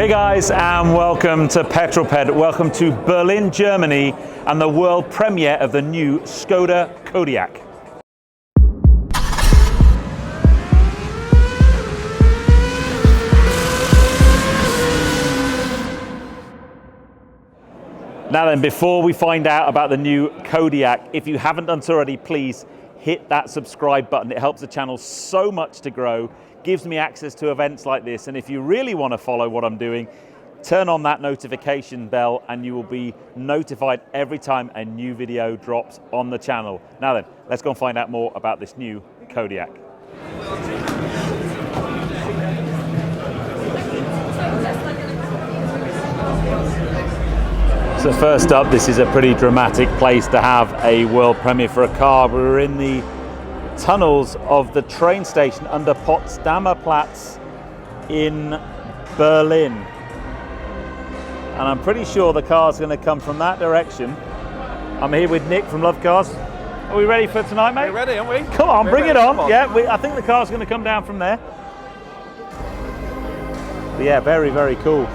Hey guys, and welcome to Petrol Ped. Welcome to Berlin, Germany, and the world premiere of the new Škoda Kodiaq. Now then, before we find out about the new Kodiaq, if you haven't done so already, please hit that subscribe button. It helps the channel so much to grow, gives me access to events like this, and if you really want to follow what I'm doing, turn on that notification bell and you will be notified every time a new video drops on the channel. Now then, let's go and find out more about this new Kodiaq. So first up, this is a pretty dramatic place to have a world premiere for a car. We're in the tunnels of the train station under Potsdamer Platz in Berlin. And I'm pretty sure the car's going to come from that direction. I'm here with Nick from Love Cars. Are we ready for tonight, mate? We're ready, aren't we? Come on, bring it on. Yeah, I think the car's going to come down from there. But yeah, very, very cool.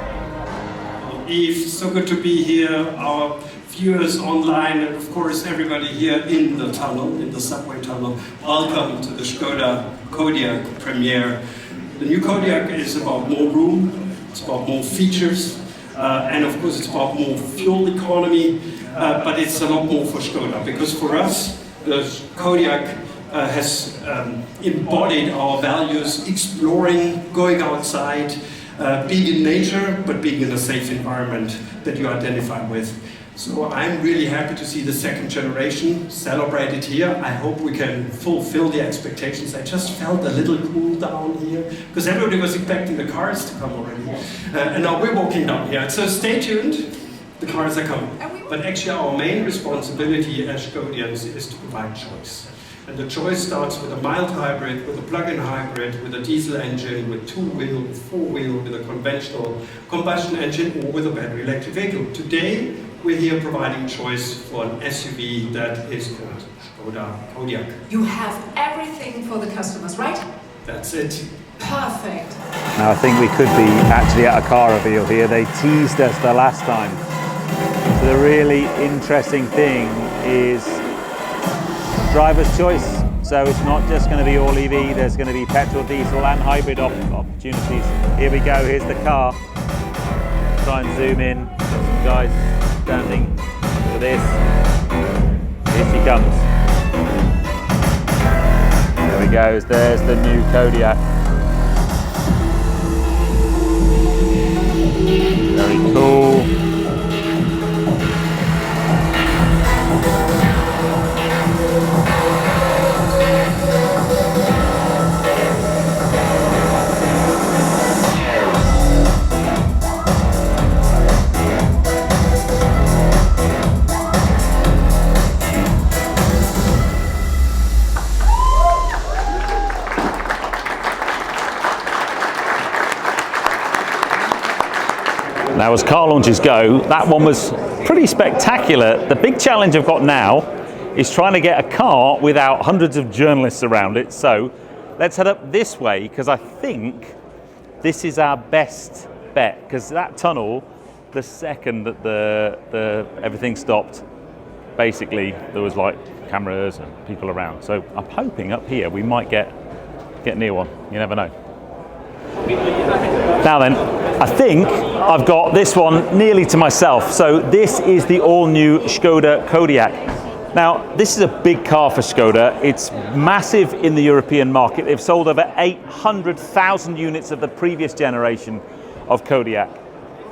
Eve, so good to be here, our viewers online, and of course everybody here in the tunnel, in the subway tunnel. Welcome to the Škoda Kodiaq premiere. The new Kodiaq is about more room, it's about more features, and of course it's about more fuel economy, but it's a lot more for Škoda, because for us, the Kodiaq has embodied our values, exploring, going outside, being in nature, but being in a safe environment that you identify with. So I'm really happy to see the second generation celebrated here. I hope we can fulfill the expectations. I just felt a little cool down here, because everybody was expecting the cars to come already. And now we're walking down here. So stay tuned, the cars are coming. But actually our main responsibility as Škodians is to provide choice. And the choice starts with a mild hybrid, with a plug-in hybrid, with a diesel engine, with two-wheel, with four-wheel, with a conventional combustion engine, or with a battery electric vehicle. Today, we're here providing choice for an SUV that is called Škoda Kodiaq. You have everything for the customers, right? That's it. Perfect. Now I think we could be actually at a car reveal here. They teased us the last time. So the really interesting thing is driver's choice. So it's not just going to be all EV, there's going to be petrol, diesel and hybrid opportunities. Here we go, here's the car. Try and zoom in. Got some guys standing for this. Here she comes. There he goes, there's the new Kodiaq. Very cool. Now, as car launches go, that one was pretty spectacular. The big challenge I've got now is trying to get a car without hundreds of journalists around it. So let's head up this way, because I think this is our best bet, because that tunnel, the second that the everything stopped, basically there was like cameras and people around. So I'm hoping up here we might get near one. You never know. Now then, I think I've got this one nearly to myself. So this is the all-new Škoda Kodiaq. Now, this is a big car for Škoda. It's massive in the European market. They've sold over 800,000 units of the previous generation of Kodiaq.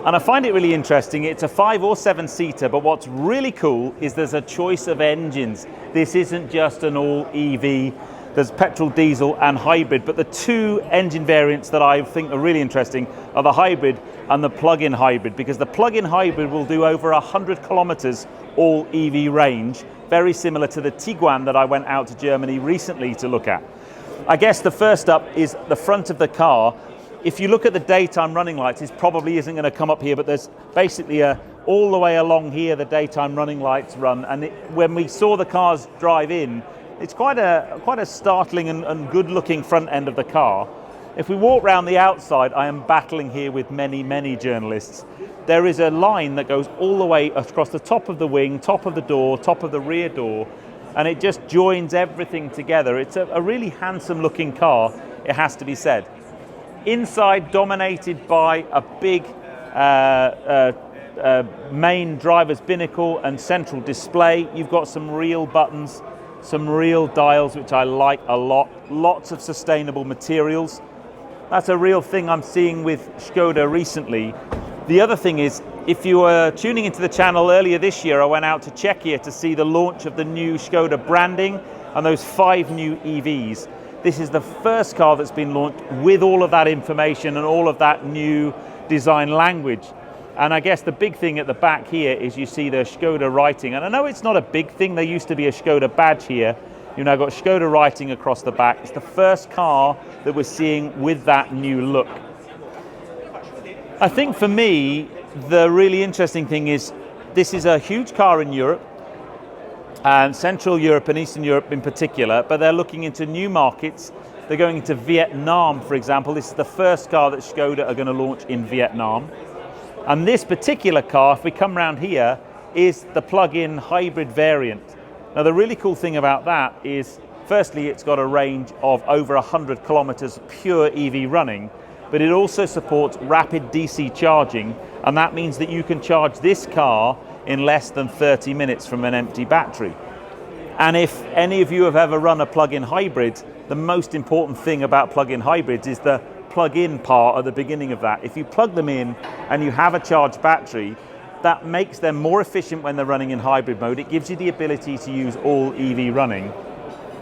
And I find it really interesting. It's a 5 or 7 seater, but what's really cool is there's a choice of engines. This isn't just an all EV. There's petrol, diesel and hybrid, but the two engine variants that I think are really interesting are the hybrid and the plug-in hybrid, because the plug-in hybrid will do over 100 kilometers all EV range, very similar to the Tiguan that I went out to Germany recently to look at. I guess the first up is the front of the car. If you look at the daytime running lights, it probably isn't going to come up here, but there's basically all the way along here the daytime running lights run, and when we saw the cars drive in, it's quite a startling and good looking front end of the car. If we walk around the outside, I am battling here with many journalists. There is a line that goes all the way across the top of the wing, top of the door, top of the rear door, and it just joins everything together. It's a really handsome looking car, it has to be said. Inside, dominated by a big main driver's binnacle and central display. You've got some real buttons, some real dials, which I like a lot. Lots of sustainable materials. That's a real thing I'm seeing with Škoda recently. The other thing is, if you were tuning into the channel earlier this year, I went out to Czechia to see the launch of the new Škoda branding and those 5 new EVs. This is the first car that's been launched with all of that information and all of that new design language. And I guess the big thing at the back here is you see the Škoda writing. And I know it's not a big thing, there used to be a Škoda badge here. You've now got Škoda writing across the back. It's the first car that we're seeing with that new look. I think for me, the really interesting thing is this is a huge car in Europe, and Central Europe and Eastern Europe in particular, but they're looking into new markets. They're going into Vietnam, for example. This is the first car that Škoda are going to launch in Vietnam. And this particular car, if we come around here, is the plug-in hybrid variant. Now the really cool thing about that is, firstly, it's got a range of over 100 kilometers pure EV running, but it also supports rapid DC charging, and that means that you can charge this car in less than 30 minutes from an empty battery. And if any of you have ever run a plug-in hybrid, the most important thing about plug-in hybrids is the plug-in part at the beginning of that. If you plug them in and you have a charged battery, that makes them more efficient when they're running in hybrid mode. It gives you the ability to use all EV running.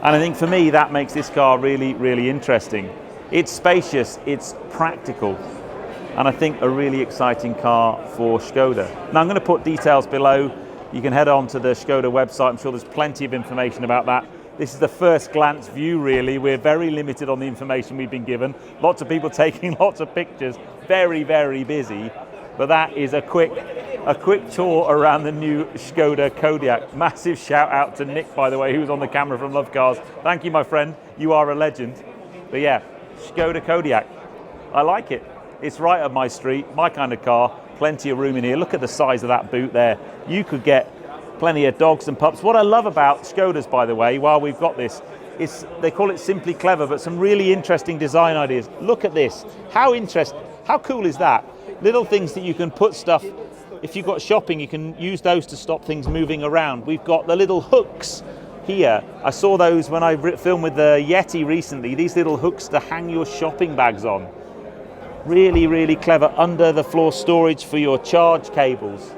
And I think for me, that makes this car really interesting. It's spacious, it's practical, and I think a really exciting car for Škoda. Now I'm going to put details below. You can head on to the Škoda website. I'm sure there's plenty of information about that. This is the first glance view, really. We're very limited on the information we've been given. Lots of people taking lots of pictures, very busy. But that is a quick tour around the new Škoda Kodiaq. Massive shout out to Nick, by the way, who was on the camera from Love Cars. Thank you, my friend. You are a legend. But yeah, Škoda Kodiaq. I like it. It's right up my street, my kind of car. Plenty of room in here. Look at the size of that boot there. You could get plenty of dogs and pups. What I love about Škodas, by the way, while we've got this, is they call it Simply Clever, but some really interesting design ideas. Look at this. How cool is that? Little things that you can put stuff. If you've got shopping, you can use those to stop things moving around. We've got the little hooks here. I saw those when I filmed with the Yeti recently. These little hooks to hang your shopping bags on. Really clever under the floor storage for your charge cables.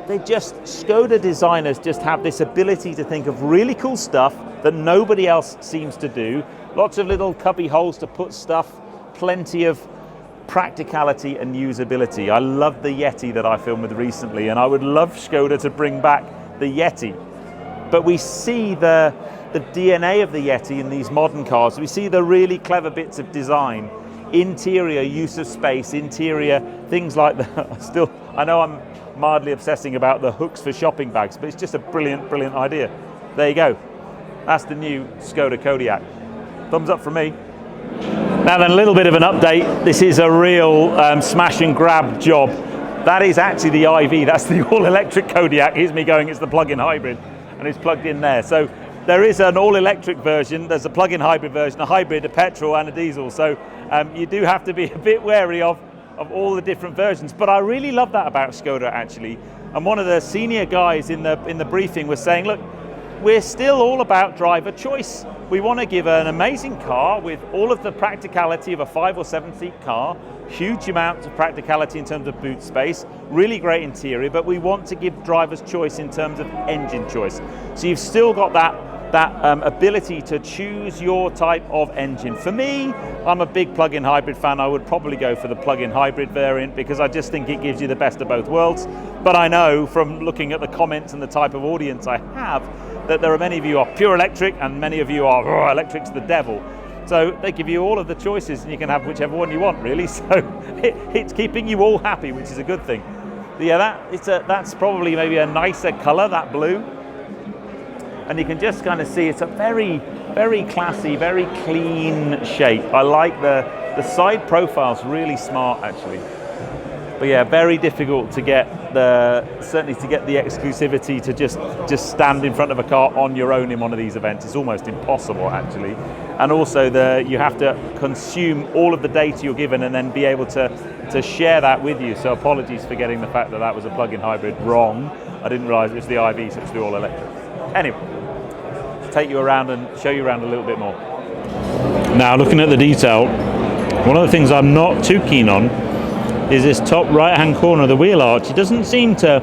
Škoda designers just have this ability to think of really cool stuff that nobody else seems to do. Lots of little cubby holes to put stuff, plenty of practicality and usability. I love the Yeti that I filmed with recently, and I would love Škoda to bring back the Yeti. But we see the DNA of the Yeti in these modern cars. We see the really clever bits of design, interior use of space, interior things like that. I know I'm mildly obsessing about the hooks for shopping bags, but it's just a brilliant idea. There you go. That's the new Škoda Kodiaq. Thumbs up from me. Now then, a little bit of an update. This is a real smash and grab job. That is actually the IV. That's the all-electric Kodiaq. Here's me going, it's the plug-in hybrid, and it's plugged in there. So there is an all-electric version. There's a plug-in hybrid version, a hybrid, a petrol, and a diesel. So you do have to be a bit wary of all the different versions. But I really love that about Škoda, actually. And one of the senior guys in the briefing was saying, look, we're still all about driver choice. We want to give an amazing car with all of the practicality of a 5 or 7 seat car, huge amounts of practicality in terms of boot space, really great interior, but we want to give drivers choice in terms of engine choice. So you've still got that ability to choose your type of engine. For me, I'm a big plug-in hybrid fan. I would probably go for the plug-in hybrid variant because I just think it gives you the best of both worlds. But I know from looking at the comments and the type of audience I have that there are many of you are pure electric and many of you are electric's the devil. So they give you all of the choices and you can have whichever one you want, really. So it's keeping you all happy, which is a good thing. But yeah, that's probably maybe a nicer color, that blue. And you can just kind of see it's a very very classy, very clean shape. I like the side profile's really smart actually. But yeah, very difficult to get certainly to get the exclusivity to just stand in front of a car on your own in one of these events. It's almost impossible actually. And also you have to consume all of the data you're given and then be able to share that with you. So apologies for getting the fact that was a plug-in hybrid wrong. I didn't realize it was the IV, so it's the all electric. Anyway, let's take you around and show you around a little bit more. Now looking at the detail, one of the things I'm not too keen on is this top right hand corner of the wheel arch. It doesn't seem to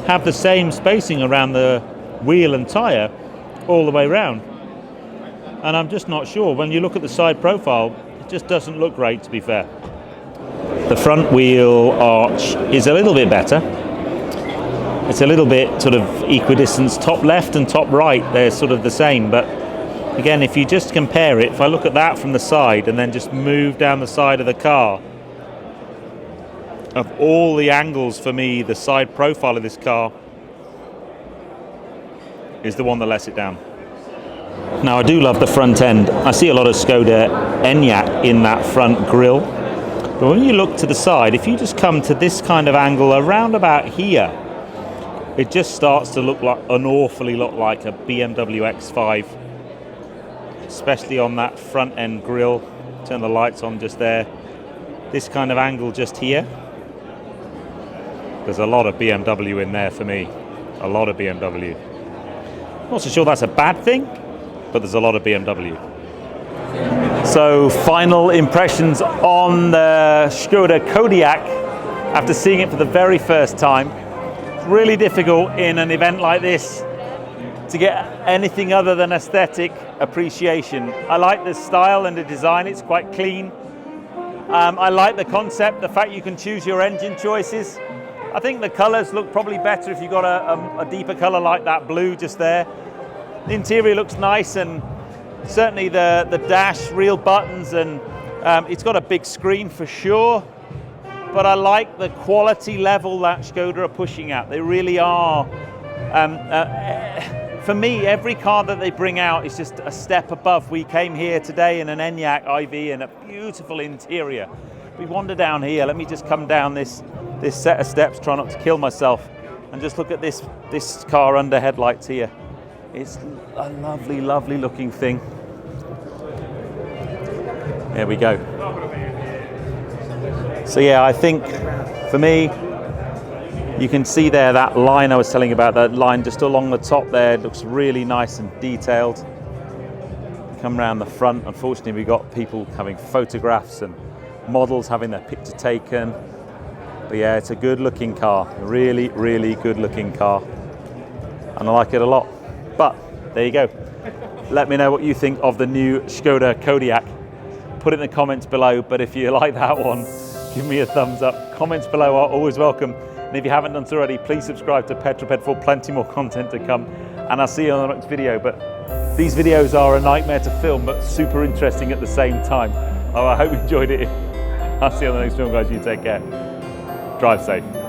have the same spacing around the wheel and tyre all the way around. And I'm just not sure. When you look at the side profile, it just doesn't look great, to be fair. The front wheel arch is a little bit better. It's a little bit sort of equidistant. Top left and top right, they're sort of the same. But again, if you just compare it, if I look at that from the side and then just move down the side of the car, of all the angles for me, the side profile of this car is the one that lets it down. Now I do love the front end. I see a lot of Škoda Enyaq in that front grille. But when you look to the side, if you just come to this kind of angle around about here, it just starts to look like an awfully lot like a BMW X5, especially on that front end grille. Turn the lights on just there. This kind of angle just here. There's a lot of BMW in there for me. A lot of BMW. Not so sure that's a bad thing, but there's a lot of BMW. So final impressions on the Škoda Kodiaq after seeing it for the very first time. It's really difficult in an event like this to get anything other than aesthetic appreciation. I like the style and the design, it's quite clean. I like the concept, the fact you can choose your engine choices. I think the colours look probably better if you've got a deeper colour like that blue just there. The interior looks nice, and certainly the dash, real buttons, and it's got a big screen for sure. But I like the quality level that Škoda are pushing at. They really are. For me, every car that they bring out is just a step above. We came here today in an Enyaq IV and a beautiful interior. We wander down here. Let me just come down this set of steps, try not to kill myself, and just look at this car under headlights here. It's a lovely, lovely looking thing. There we go. So yeah, I think for me, you can see there that line I was telling you about, that line just along the top there. It looks really nice and detailed. Come around the front, unfortunately we've got people having photographs and models having their picture taken. But yeah, it's a good looking car, really, really good looking car. And I like it a lot. But there you go. Let me know what you think of the new Škoda Kodiaq. Put it in the comments below, but if you like that one, give me a thumbs up. Comments below are always welcome. And if you haven't done so already, please subscribe to Petrol Ped for plenty more content to come. And I'll see you on the next video. But these videos are a nightmare to film, but super interesting at the same time. Oh, I hope you enjoyed it. I'll see you on the next film, guys. You take care. Drive safe.